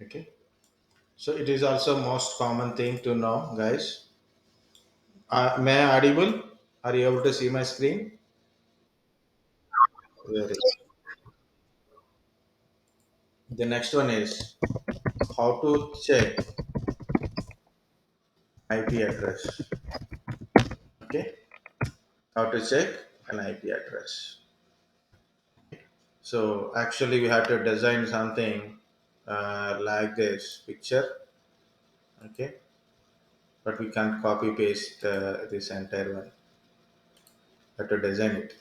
Okay. So it is also most common thing to know, guys. May I audible? Are you able to see my screen? Very. The next one is how to check IP address. Okay. How to check an IP address. So actually, we have to design something like this picture. Okay. But we can't copy paste this entire one. Have to design it.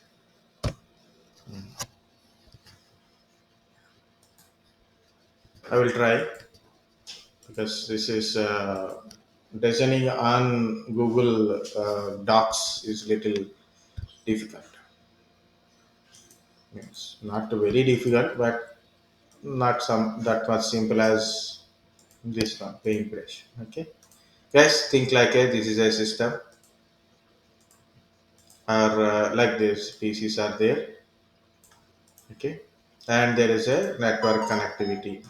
I will try because this is designing on Google Docs is little difficult. It's not very difficult, but not some that much simple as this one, paintbrush. Okay, guys, think like this is a system, or like this PCs are there. Okay, and there is a network connectivity.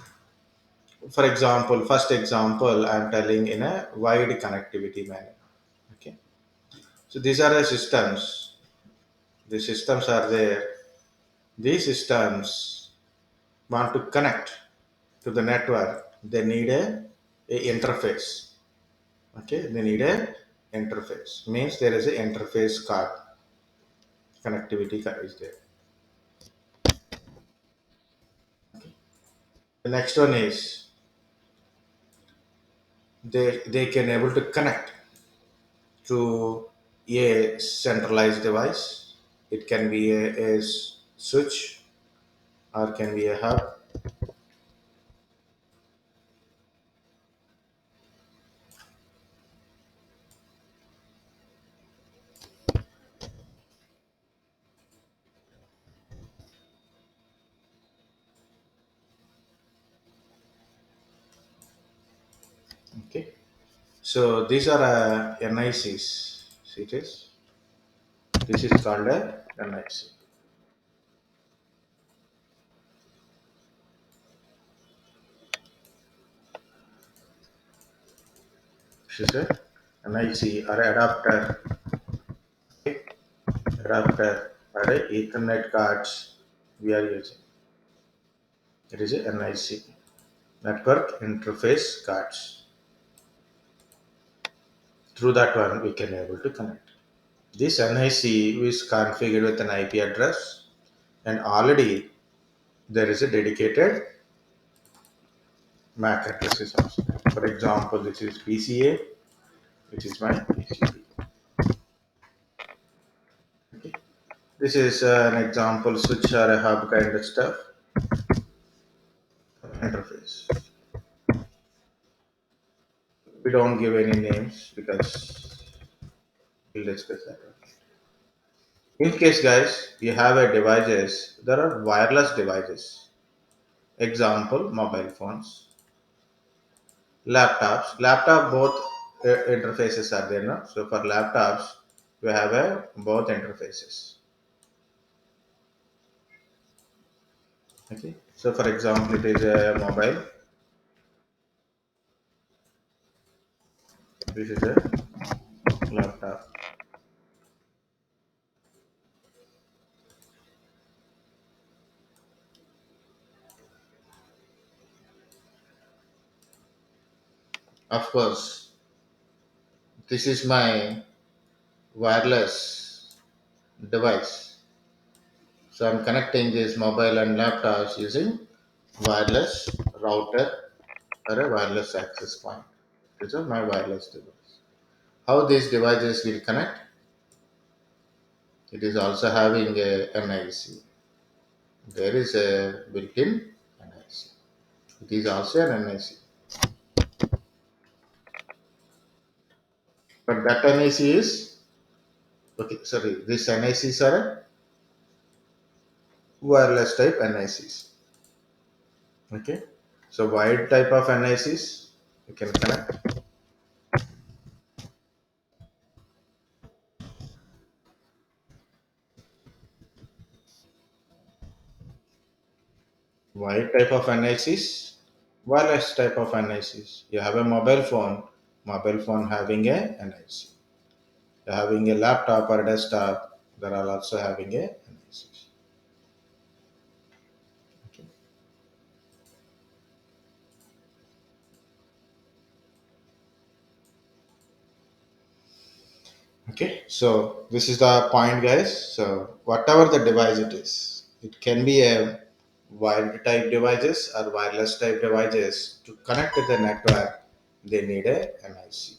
For example, first example, I'm telling in a wide connectivity manner. Okay, so these are the systems. The systems are there. These systems want to connect to the network. They need a interface. Okay, they need a interface. Means there is a interface card. Connectivity card is there. The next one is they can able to connect to a centralized device. It can be a switch or can be a hub. Okay. So these are NICs. See it is. This is called a NIC. This is a NIC or adapter. Okay. Adapter or a Ethernet cards we are using. It is a NIC. Network interface cards. Through that one we can able to connect. This NIC is configured with an IP address and already there is a dedicated MAC address is also there. For example, this is PCA, which is my PCB. Okay. This is an example switch or a hub kind of stuff interface. We don't give any names because we'll discuss that. In case, guys, you have a devices, there are wireless devices. Example, mobile phones, laptops. Laptop both interfaces are there, no? So for laptops, we have a both interfaces. Okay. So for example, it is a mobile. This is a laptop. Of course, this is my wireless device. So I'm connecting this mobile and laptops using wireless router or a wireless access point. These are my wireless device. How these devices will connect? It is also having a NIC. There is a built-in NIC. It is also an NIC. But that NIC is okay. Sorry, this NICs are wireless type NICs. Okay. So wide type of NICs you can connect. Wide type of NICs wireless type of NICs. You have a mobile phone having a NIC. You're having a laptop or a desktop, they are also having a NICs. Okay. Okay, so this is the point, guys. So whatever the device it is, it can be a wired type devices or wireless type devices. To connect to the network, they need a NIC.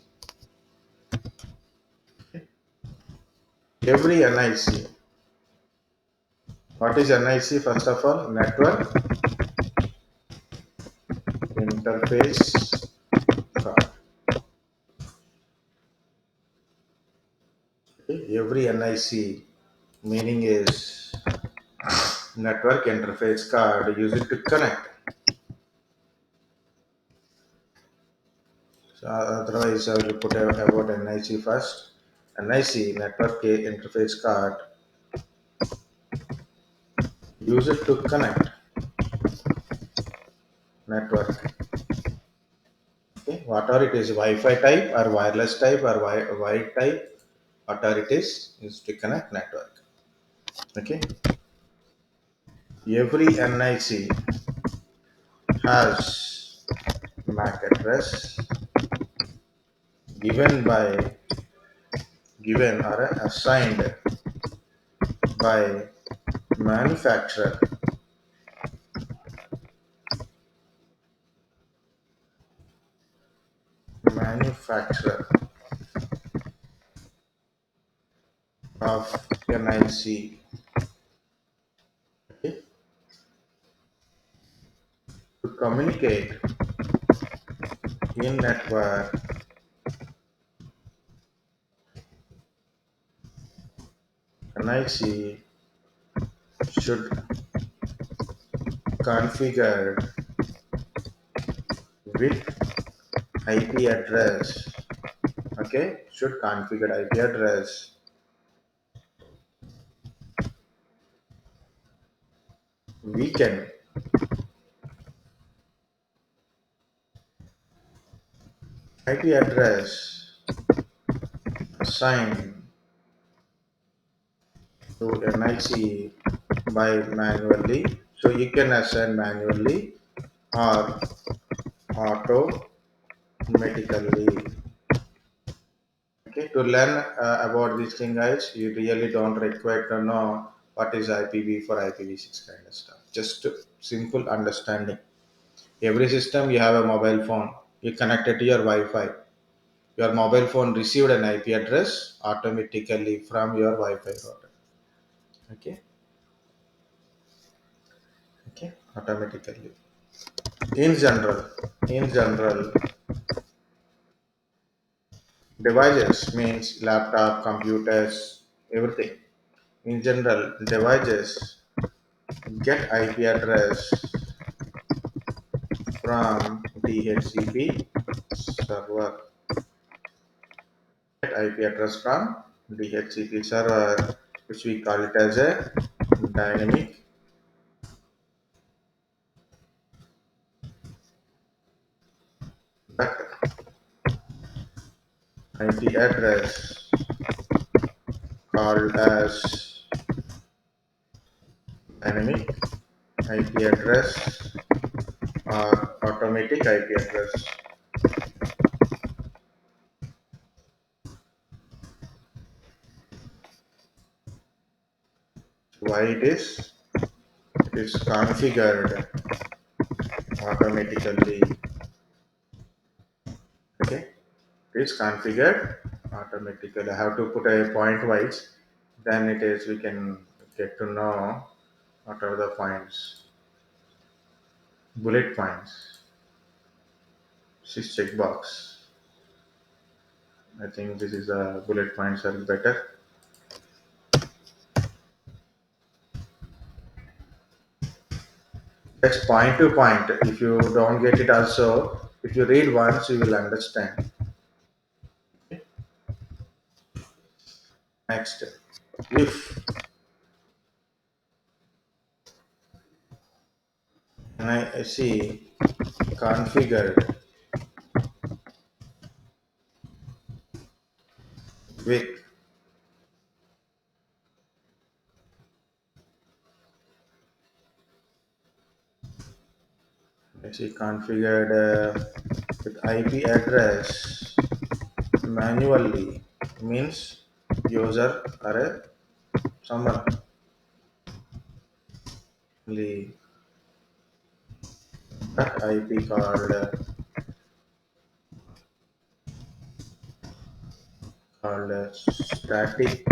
Every NIC. What is NIC? First of all, network interface card. Okay, every NIC meaning is network interface card. Use it to connect. So otherwise, I will put about NIC first. NIC network interface card. Use it to connect network. Okay, whatever it is, Wi-Fi type or wireless type or wired type, whatever it is to connect network. Okay, every NIC has MAC address given by given or assigned by manufacturer manufacturer of NIC. Okay, to communicate in network, NIC should configure with IP address. Okay, should configure IP address. We can IP address assigned to NIC by manually. So you can assign manually or automatically. Okay, to learn about this thing, guys, you really don't require to know what is IPv4, IPv6 kind of stuff. Just simple understanding. Every system you have a mobile phone, you connect it to your Wi-Fi. Your mobile phone received an IP address automatically from your Wi-Fi router. Okay, okay, automatically. In general, in general, devices means laptop, computers, everything. In general, devices get IP address from DHCP server. Get IP address from DHCP server, which we call it as a dynamic vector. IP address called as dynamic IP address or automatic IP address. Why it is? It is configured automatically. Okay, it is configured automatically. I have to put a point wise. Then it is we can get to know what are the points. Bullet points. This checkbox. I think this is a bullet points are better. Just point to point. If you don't get it also, if you read once, you will understand. Next, if and I see configured with let's see configured with IP address manually means user or someone only that IP called static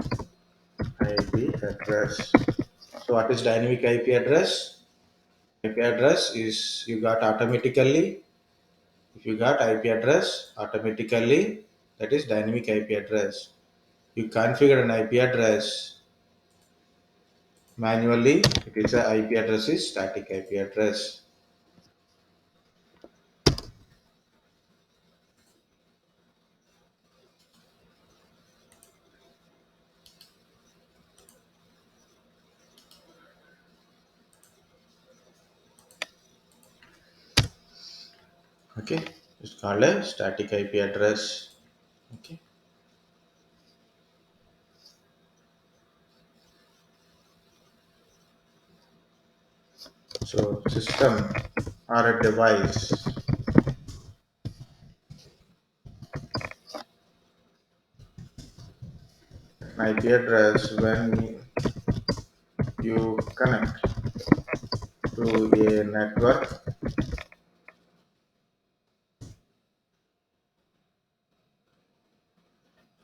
IP address. So what is dynamic IP address? IP address is you got automatically. If you got IP address automatically, that is dynamic IP address. You configure an IP address manually, it is a IP address is static IP address. Okay, it's called a static IP address. Okay, so system or a device IP address when you connect to a network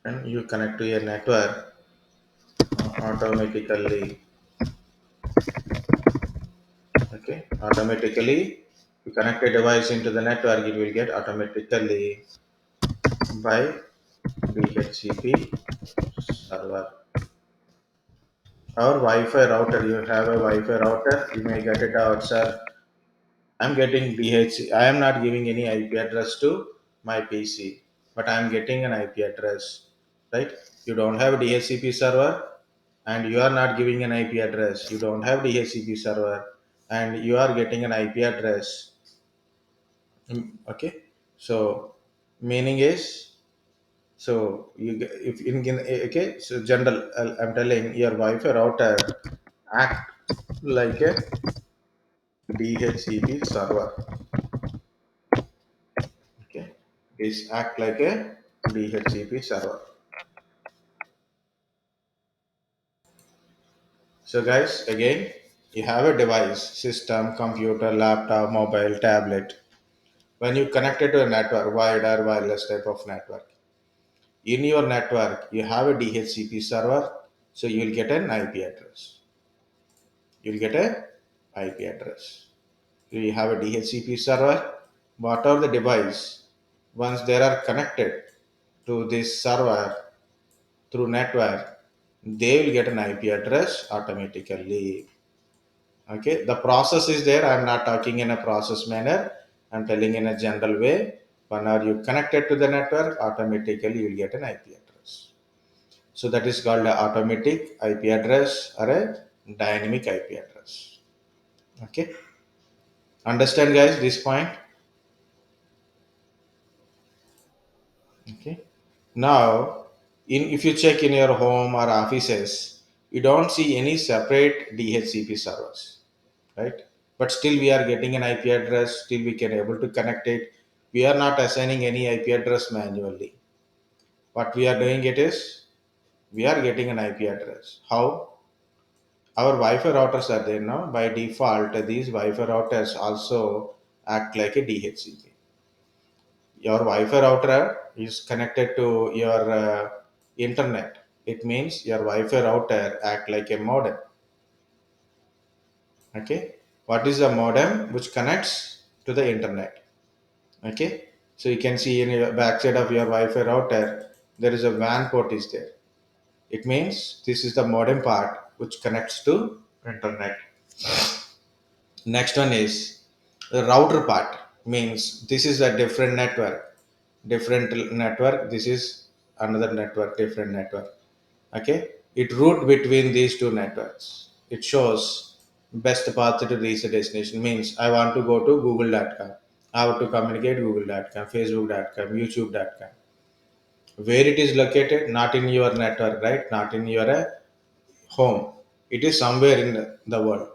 and you connect to a network automatically. Okay, automatically you connect a device into the network, it will get automatically by DHCP server or Wi-Fi router. You have a Wi-Fi router, you may get it out, sir. I'm getting I am not giving any IP address to my PC, but I'm getting an IP address, right? You don't have DHCP server and you are not giving an IP address. You don't have DHCP server and you are getting an IP address. Okay, so meaning is so if okay, so general I'm telling your Wi-Fi router act like a DHCP server. Okay, this act like a DHCP server. So guys, again, you have a device, system, computer, laptop, mobile, tablet. When you connect it to a network, wired or wireless type of network, in your network you have a DHCP server, so you will get an IP address. You'll get a IP address. You have a DHCP server. Whatever the device, once they are connected to this server through network, they will get an IP address automatically. Okay, the process is there. I'm not talking in a process manner. I'm telling in a general way. Whenever you connected to the network, automatically you will get an IP address. So that is called a automatic IP address or a dynamic IP address. Okay, understand guys this point? Okay. Now, if you check in your home or offices, you don't see any separate DHCP servers, right? But still we are getting an IP address, still we can able to connect it. We are not assigning any IP address manually. What we are doing it is, we are getting an IP address. How? Our Wi-Fi routers are there now. By default, these Wi-Fi routers also act like a DHCP. Your Wi-Fi router is connected to your internet. It means your Wi-Fi router act like a modem. Okay, what is the modem? Which connects to the internet. Okay, so you can see in your backside of your Wi-Fi router there is a WAN port is there. It means this is the modem part which connects to internet. Next one is the router part, means this is a different network. Different network. This is another network, different network. Okay, it route between these two networks. It shows best path to reach the destination. Means I want to go to google.com. How to communicate google.com, facebook.com, youtube.com. Where it is located, not in your network, right? Not in your home. It is somewhere in the world.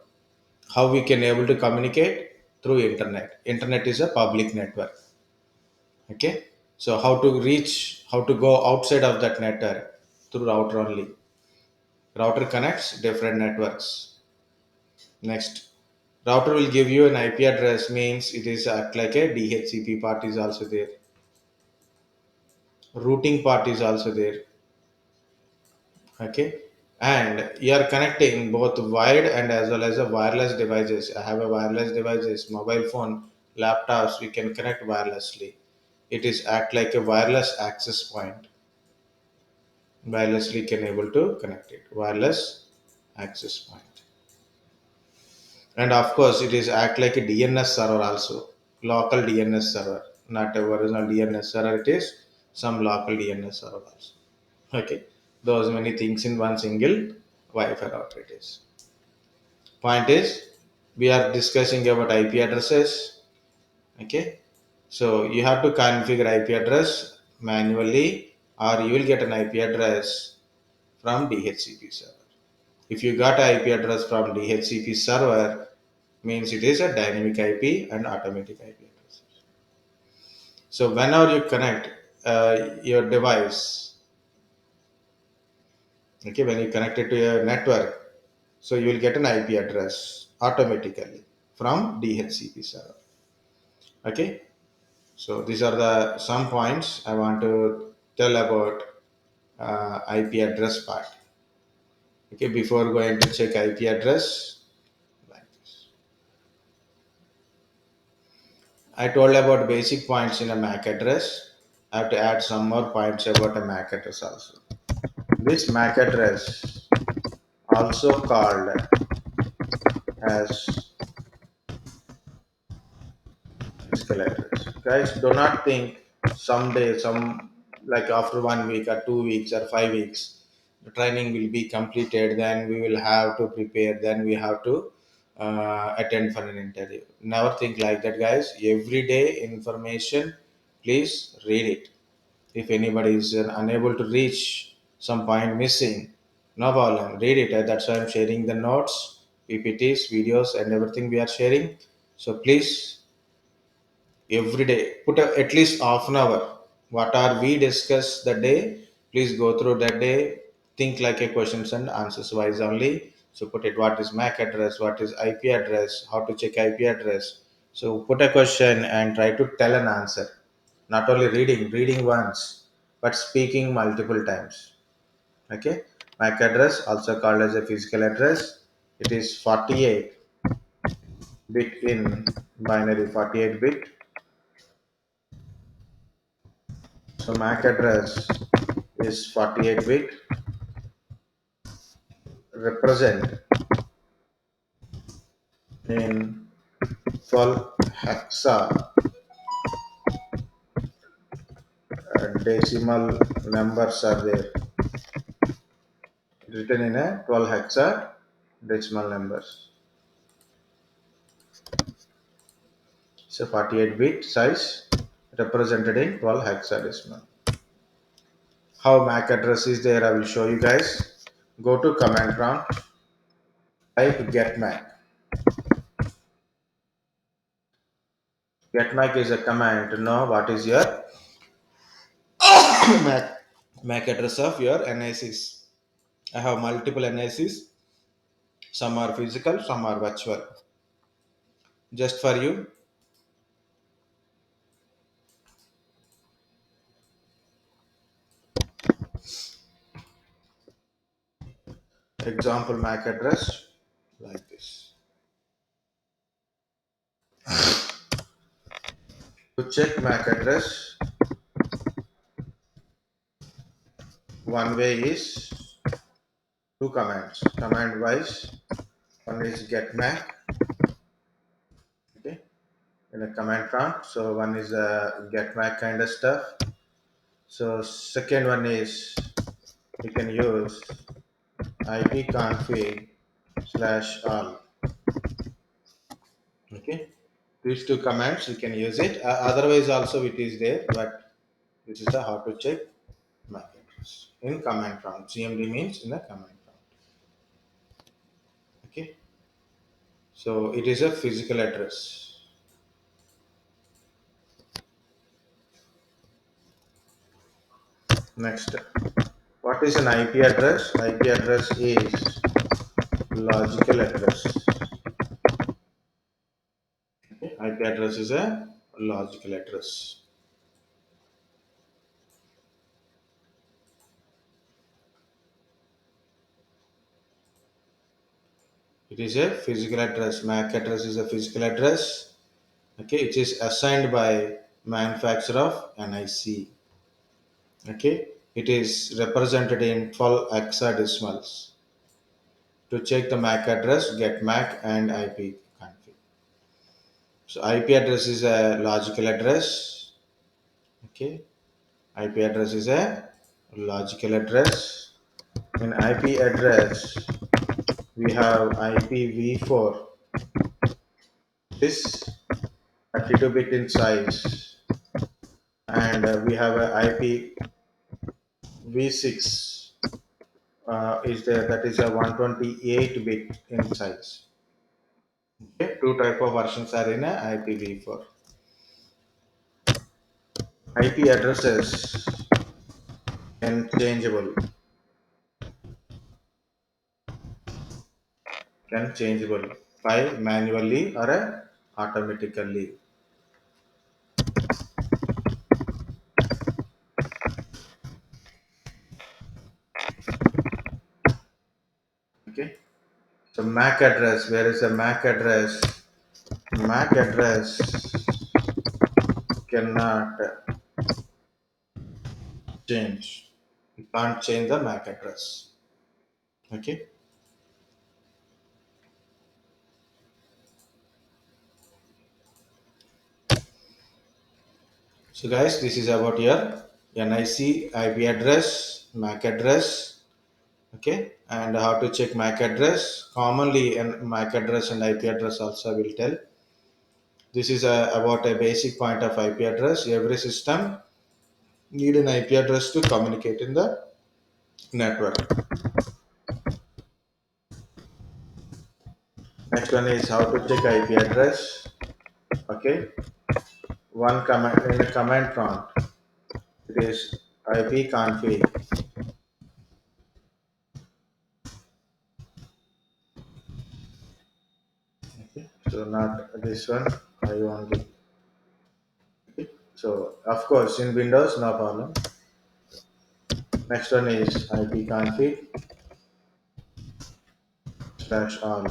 How we can able to communicate? Through internet. Internet is a public network. Okay. So how to reach, how to go outside of that network? Through router only. Router connects different networks. Next, router will give you an IP address, means it is act like a DHCP part is also there. Routing part is also there. Okay. And you are connecting both wired and as well as a wireless devices. I have a wireless devices, mobile phone, laptops, we can connect wirelessly. It is act like a wireless access point. Wirelessly can able to connect it. Wireless access point. And of course, it is act like a DNS server also, local DNS server, not a original DNS server. It is some local DNS server also. Okay, those many things in one single Wi-Fi router it is. Point is, we are discussing about IP addresses. Okay, so you have to configure IP address manually, or you will get an IP address from DHCP server. If you got IP address from DHCP server, means it is a dynamic IP and automatic IP address. So whenever you connect your device, okay, when you connect it to your network, so you will get an IP address automatically from DHCP server. Okay, so these are the some points I want to tell about IP address part. Okay, before going to check IP address, like this. I told about basic points in a MAC address. I have to add some more points about a MAC address also. This MAC address, also called as physical address. Guys, do not think someday, some like after 1 week or 2 weeks or 5 weeks, the training will be completed. Then we will have to prepare. Then we have to attend for an interview. Never think like that, guys. Every day information, please read it. If anybody is unable to reach some point missing, no problem. Read it. That's why I'm sharing the notes, PPTs, videos, and everything we are sharing. So please every day put at least half an hour. What are we discuss the day? Please go through that day. Think like a questions and answers wise only. So put it, what is MAC address, what is IP address, how to check IP address. So put a question and try to tell an answer. Not only reading once, but speaking multiple times. Okay. MAC address, also called as a physical address, it is 48 bit in binary, 48 bit. So MAC address is 48 bit, represent in 12 decimal numbers are there, written in a 12 decimal numbers. So 48 bit size represented in 12 hexadecimal. How MAC address is there, I will show you guys. Go to command prompt, type getmac. Getmac is a command to know what is your MAC, MAC address of your NICs. I have multiple NICs. Some are physical, some are virtual. Just for you, example MAC address like this. To check MAC address, one way is two commands. Command wise, one is getmac, okay, in a command prompt. So one is a getmac kind of stuff. So second one is you can use ipconfig slash all. Okay. These two commands you can use it. Otherwise also it is there, but this is the how to check MAC address in command prompt. CMD means in the command prompt. Okay. So it is a physical address. Next, what is an IP address? IP address is logical address. Okay. IP address is a logical address. It is a physical address. MAC address is a physical address. Okay, it is assigned by manufacturer of NIC. Okay, it is represented in 12 hexadecimals. To check the MAC address, getmac and ipconfig. So IP address is a logical address. Okay, IP address is a logical address. In IP address, we have IPv4. This 32 bit in size, and we have a IPv6 is there, that is a 128 bit in size. Okay, two type of versions are in a IPv4. IP addresses can changeable by manually or automatically. Okay, so MAC address, where is the MAC address? MAC address cannot change. You can't change the MAC address. Okay, so guys, this is about your NIC IP address, MAC address. Okay, and how to check MAC address. Commonly, and MAC address and IP address also will tell. This is about a basic point of IP address. Every system need an IP address to communicate in the network. Next one is how to check IP address. Okay, one command in the command prompt. It is ipconfig. Okay, so not this one. I only. Okay. So of course in Windows no problem. Next one is ipconfig slash all.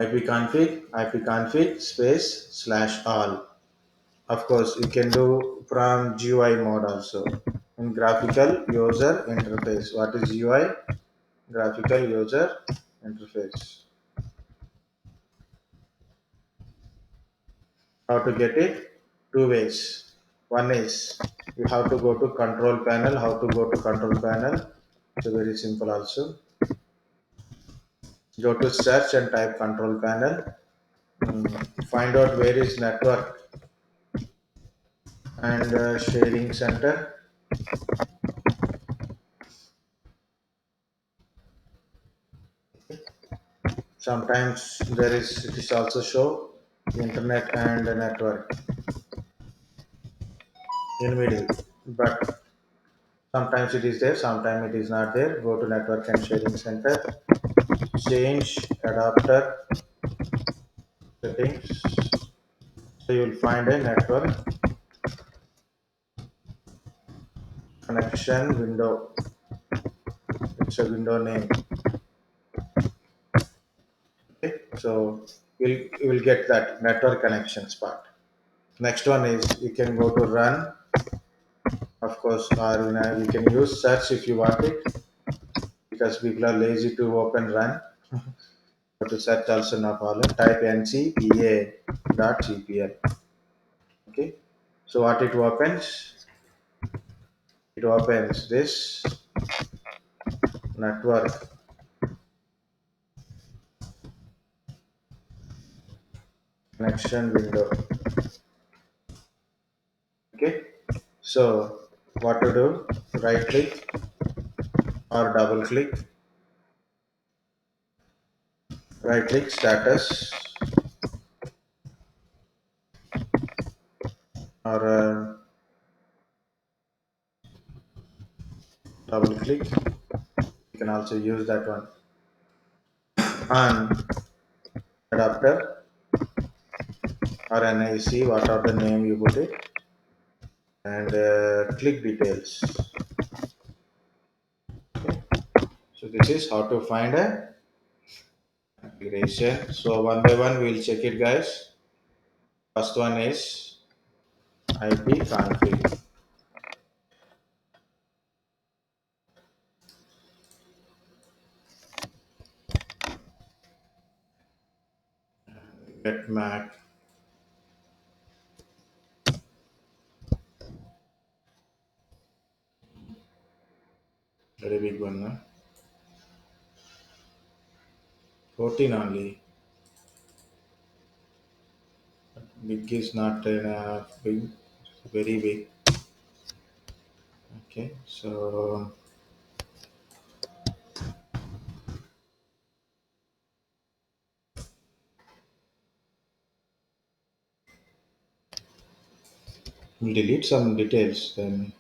ipconfig space slash all. Of course, you can do from GUI mode also. In graphical user interface. What is GUI? Graphical user interface. How to get it? Two ways. One is you have to go to control panel. How to go to control panel? It's very simple also. Go to search and type control panel. Find out where is network and sharing center. Sometimes there is it is also show internet and network in middle, but sometimes it is there, sometimes it is not there. Go to network and sharing center, change adapter settings, so you will find a network connection window. It's a window name. Okay, so you will get that network connections part. Next one is you can go to run, of course, or you can use search if you want it, because people are lazy to open run. Go to search also no problem. Type ncpa.gpl. Okay. So what it opens? It opens this network connection window. Okay, so what to do? Right click or double click. Right click status or double click. You can also use that one. On adapter or NIC, what are the name you put it, and click details. So this is how to find a configuration. So one by one we'll check it, guys. First one is ipconfig. Getmac, very big one, no? 14 only. Big is not big, very big. Okay, so we'll delete some details then.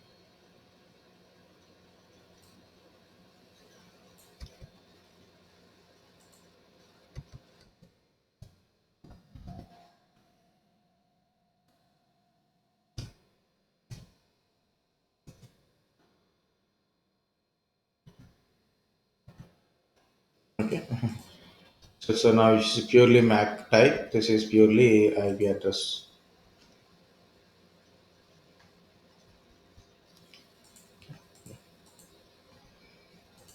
Okay, so now this is purely MAC type. This is purely IP address.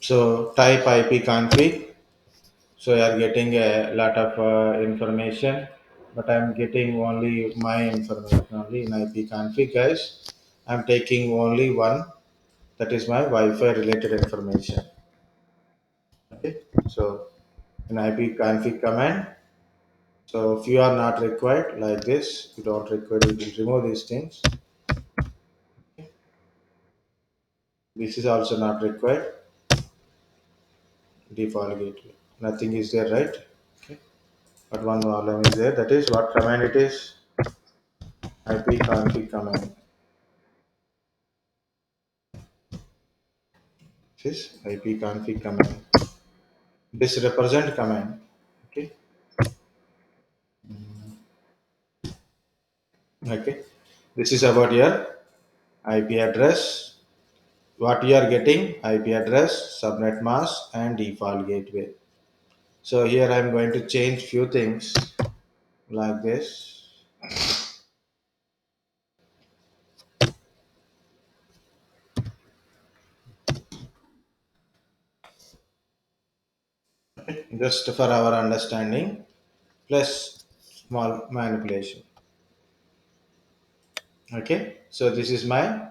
So type IP config. So you are getting a lot of information, but I'm getting only my information only in IP config, guys. I'm taking only one, that is my Wi-Fi related information. Okay, so in IP config command. So if you are not required like this, you don't require, you will remove these things. This is also not required. Default gateway. Nothing is there, right? Okay. But one problem is there. That is what command it is. ipconfig command. This is ipconfig command. This represent command. Okay. Okay. This is about your IP address. What you are getting: IP address, subnet mask, and default gateway. So here I am going to change few things like this. Just for our understanding, plus small manipulation. Okay, so this is my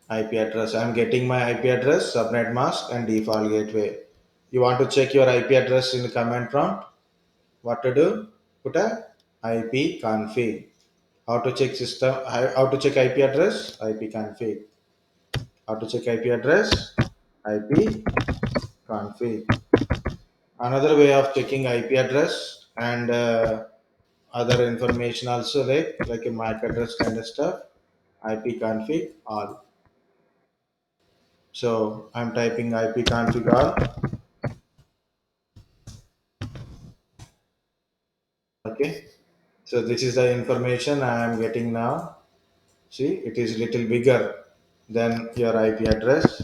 IP address. I'm getting my IP address, subnet mask, and default gateway. You want to check your IP address in the command prompt? What to do? Put a IP config. How to check system? How to check IP address? IP config. How to check IP address? IP config. Another way of checking IP address and other information also, like a MAC address kind of stuff. IP config all. So I'm typing IP config all. Okay. So this is the information I am getting now. See, it is little bigger than your IP address.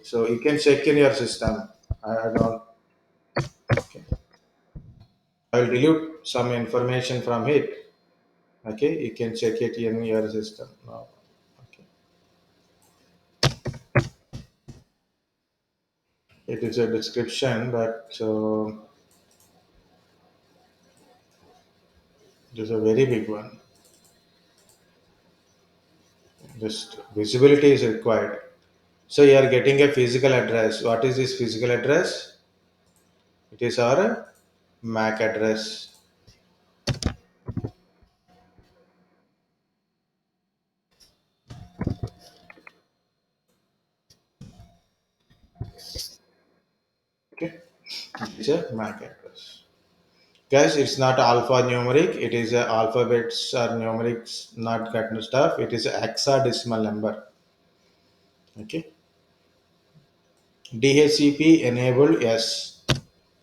So you can check in your system. I don't. Okay. I will delete some information from it. Okay, you can check it in your system now. Okay. It is a description, but so it is a very big one. Just visibility is required. So you are getting a physical address. What is this physical address? It is our MAC address. It's a MAC address. Guys, it's not alphanumeric. It is a alphabets or numerics, not that stuff. It is a hexadecimal number. Okay. DHCP enable yes.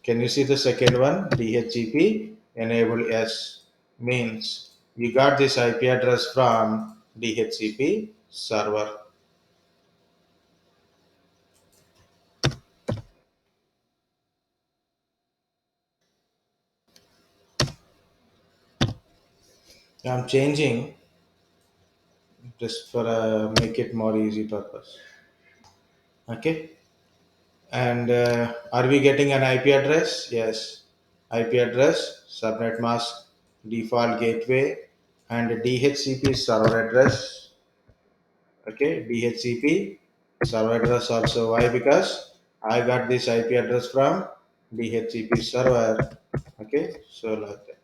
Can you see the second one? DHCP enable yes means you got this IP address from DHCP server. I'm changing just for make it more easy purpose. Okay. And are we getting an IP address? Yes. IP address, subnet mask, default gateway, and DHCP server address. Okay, DHCP server address also. Why? Because I got this IP address from DHCP server. Okay, so like that.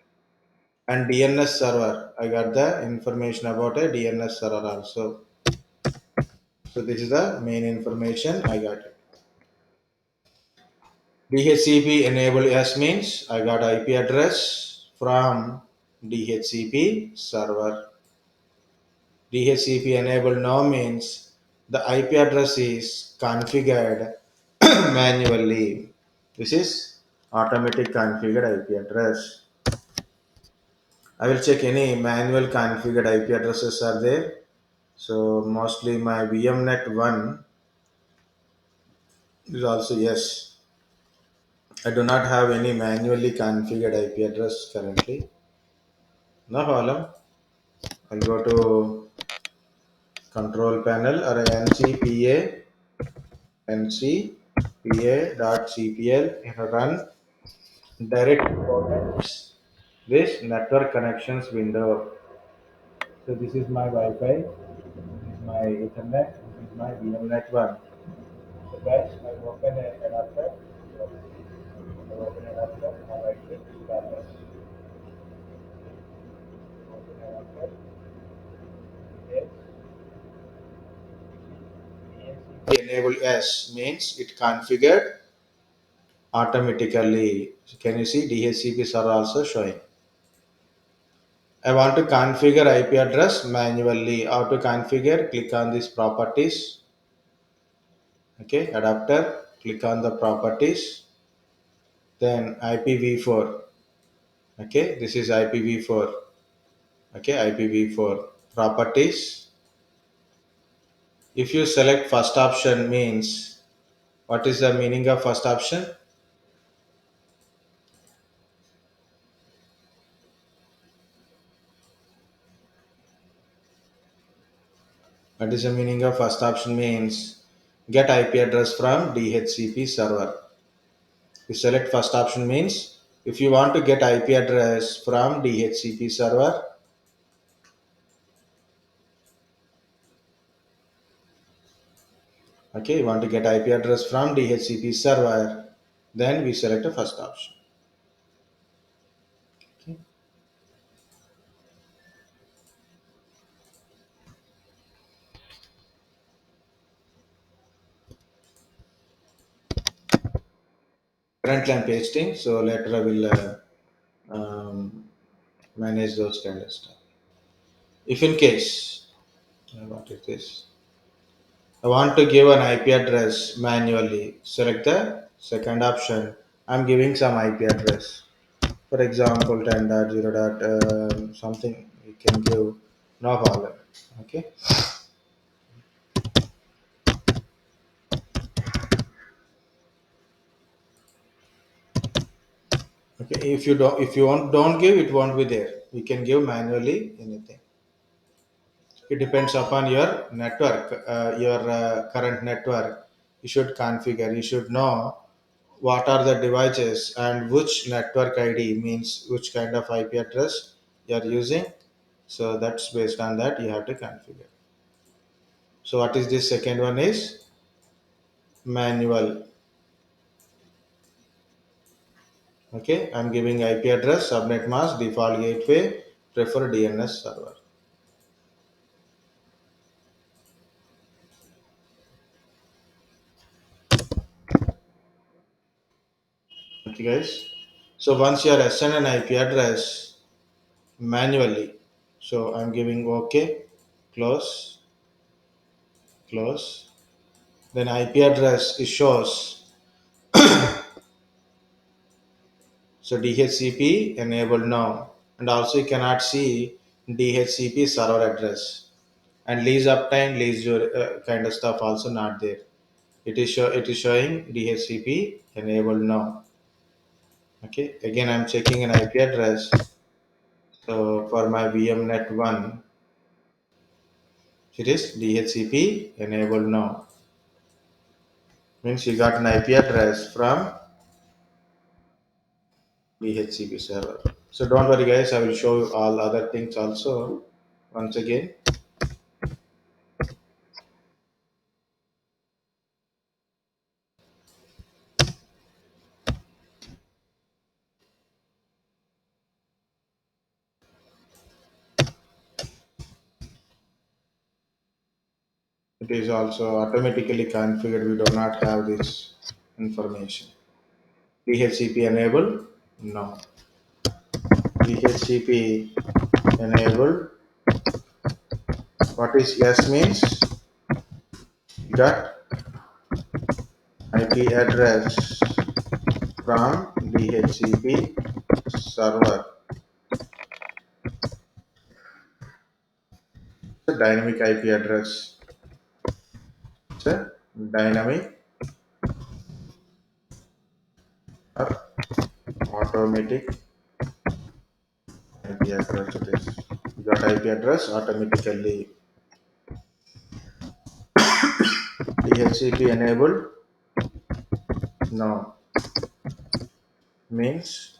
And DNS server, I got the information about a DNS server also. So this is the main information I got. DHCP enable S means I got IP address from DHCP server. DHCP enable no means the IP address is configured manually. This is automatic configured IP address. I will check any manual configured IP addresses are there. So mostly my VMnet one is also yes. I do not have any manually configured IP address currently. No problem. I'll go to control panel or ncpa ncpa.cpl and run direct connects this network connections window. So this is my Wi-Fi, this is my Ethernet, this is my VMnet one. So guys, I open an adapter. So I open an adapter. I right click status. Open adapter. Yes. Enable S means it configured automatically. So can you see DHCPs are also showing. I want to configure IP address manually. How to configure? Click on this properties. Okay, adapter. Click on the properties. Then IPv4. Okay, this is IPv4. Okay, IPv4 properties. If you select first option means what is the meaning of first option? What is the meaning of first option means get IP address from DHCP server. You select first option means if you want to get IP address from DHCP server, okay, you want to get IP address from DHCP server, then we select the first option. Okay. Currently I'm pasting, so later I will manage those kind of stuff. If in case, what is this? I want to give an IP address manually. Select the second option. I'm giving some IP address. For example, 10.0. Something we can give no problem. Okay. Okay. If you want don't give, it won't be there. We can give manually anything. It depends upon your network, your current network. You should configure. You should know what are the devices and which network ID means which kind of IP address you are using. So that's based on that you have to configure. So what is this second one is manual. Okay, I'm giving IP address, subnet mask, default gateway, prefer DNS server. Okay, guys. So once you are assigned an IP address manually, so I'm giving OK, close, close. Then IP address it shows. So DHCP enabled now, and also you cannot see DHCP server address and lease uptime, lease your kind of stuff also not there. It is showing DHCP enabled now. Okay, again I'm checking an IP address. So for my VMnet one, it is DHCP enabled now. Means you got an IP address from DHCP server. So don't worry guys, I will show you all other things also. Once again, it is also automatically configured. We do not have this information. DHCP enabled? No. DHCP enabled. What is yes means? You got IP address from DHCP server. It's a dynamic IP address. It's a dynamic or automatic IP address. It is. You got IP address automatically. DHCP enabled? No. Means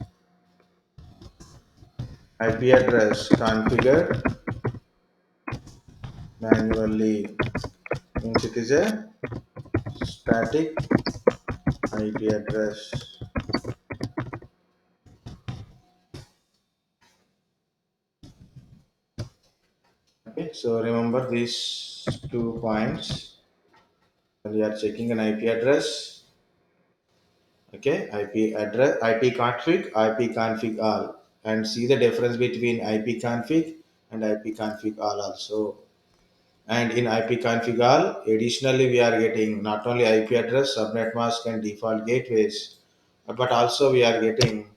IP address configured manually. Means it is a static IP address. Okay, so remember these 2 points when you are checking an IP address. Okay, IP address, IP config all, and see the difference between IP config and IP config all also. And in IP config all, additionally we are getting not only IP address, subnet mask, and default gateways, but also we are getting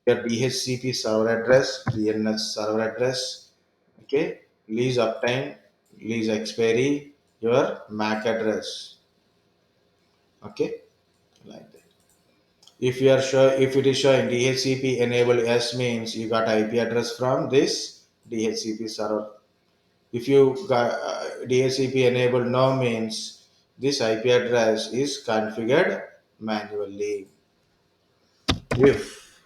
your DHCP server address, DNS server address, okay, lease uptime, lease expiry, your MAC address, okay, like that. If you are sure, if it is showing DHCP enable S means you got IP address from this DHCP server. If you got DHCP enabled no means this IP address is configured manually. If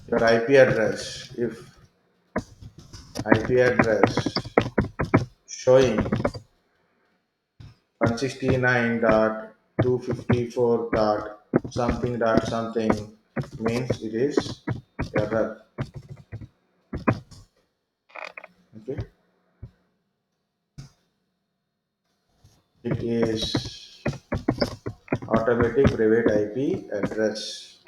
your IP address showing 169.254 dot something dot something means it is error. Okay, it is automatic private IP address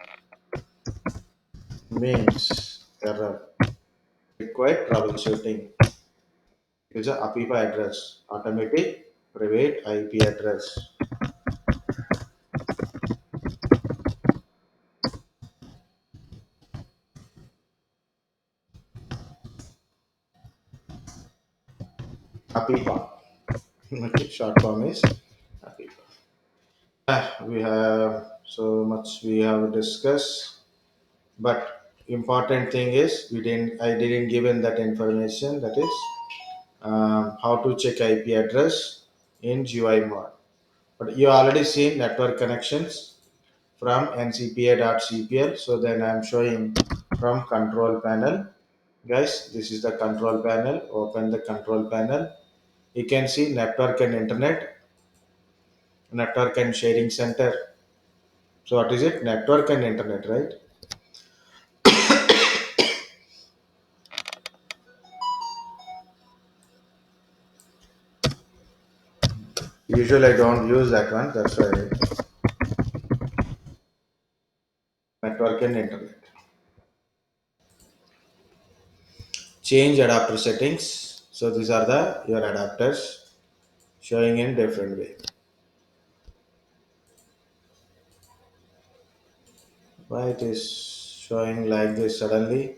means error. Required troubleshooting. Use a APIPA address, automatic private IP address. APIPA. Okay, short form is APIPA. We have so much we have discussed, but important thing is I didn't given that information. That is how to check IP address in GUI mode. But you already seen network connections from ncpa.cpl. So then I'm showing from control panel. Guys, this is the control panel. Open the control panel. You can see network and sharing center. So what is it? Network and internet, right? Usually I don't use that one. That's why. network and internet. Change adapter settings. So these are the your adapters showing in different way. Why it is showing like this suddenly?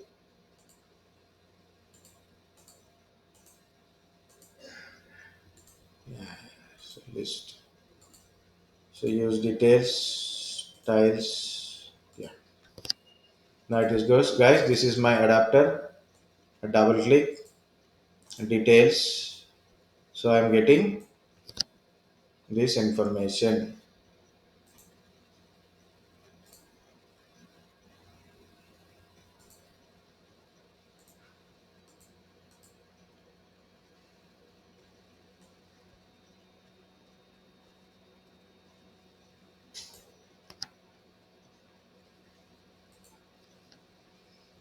So list. So use details, tiles. Yeah. Now it is goes, guys. This is my adapter. A double click, details. So I am getting this information.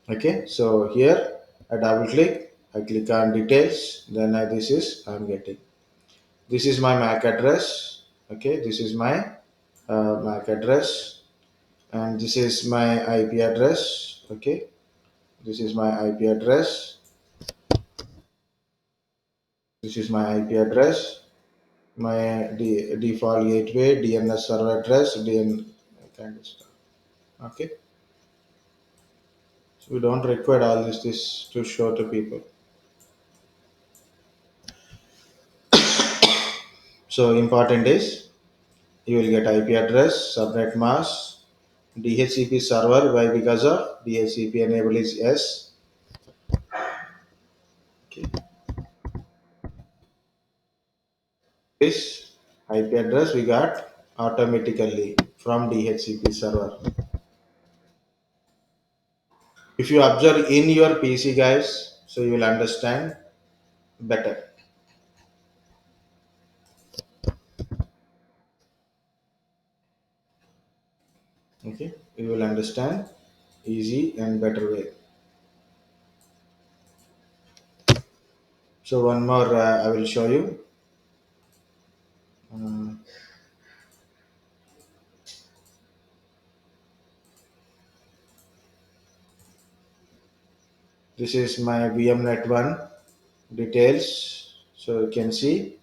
Okay. So here I double click. I click on details. Then this is I am getting. This is my MAC address. Okay. This is my MAC address, and this is my IP address. Okay. This is my IP address. This is my IP address. My default gateway, DNS server address, kind of stuff. Okay, so we don't require all this to show to people. So important is you will get IP address, subnet mask, DHCP server. Why? Because of DHCP enable is yes. Okay, this IP address we got automatically from DHCP server. If you observe in your PC, guys, so you will understand better. Okay, you will understand easy and better way. So one more I will show you. Uh, this is my VMnet one details. So you can see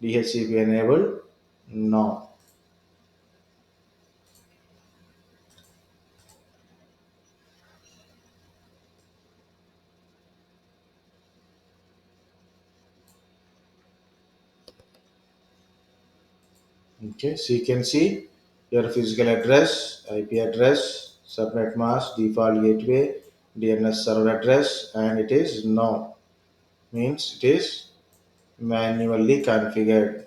DHCP enabled. No. Okay, so you can see your physical address, IP address, subnet mask, default gateway, DNS server address, and it is no. Means it is manually configured.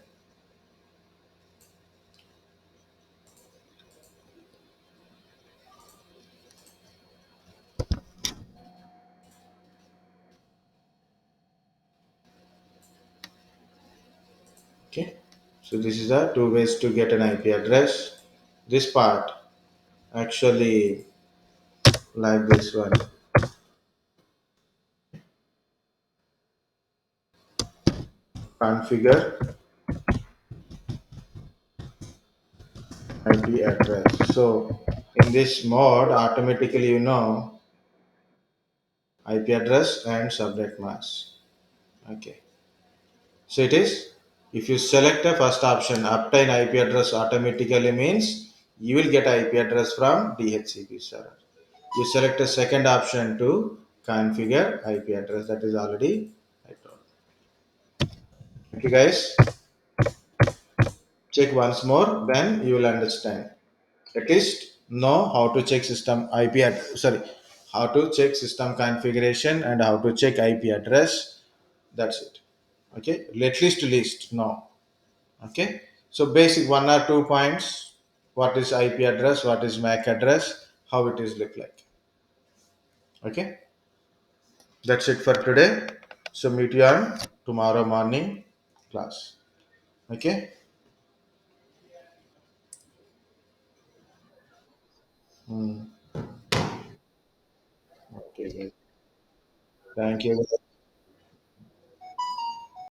Okay, so this is the two ways to get an IP address. This part actually like this one. Configure IP address. So in this mode, automatically IP address and subnet mask. Okay. So it is if you select a first option, obtain IP address automatically means you will get IP address from DHCP server. You select a second option to configure IP address. That is already I told. Okay, guys, check once more, then you will understand. At least know how to check system IP sorry, how to check system configuration and how to check IP address. That's it. Okay, at least no. Okay, so basic one or two points. What is IP address? What is MAC address? How it is look like. Okay, that's it for today. So meet you on tomorrow morning class. Okay. Hmm. Okay. Thank you.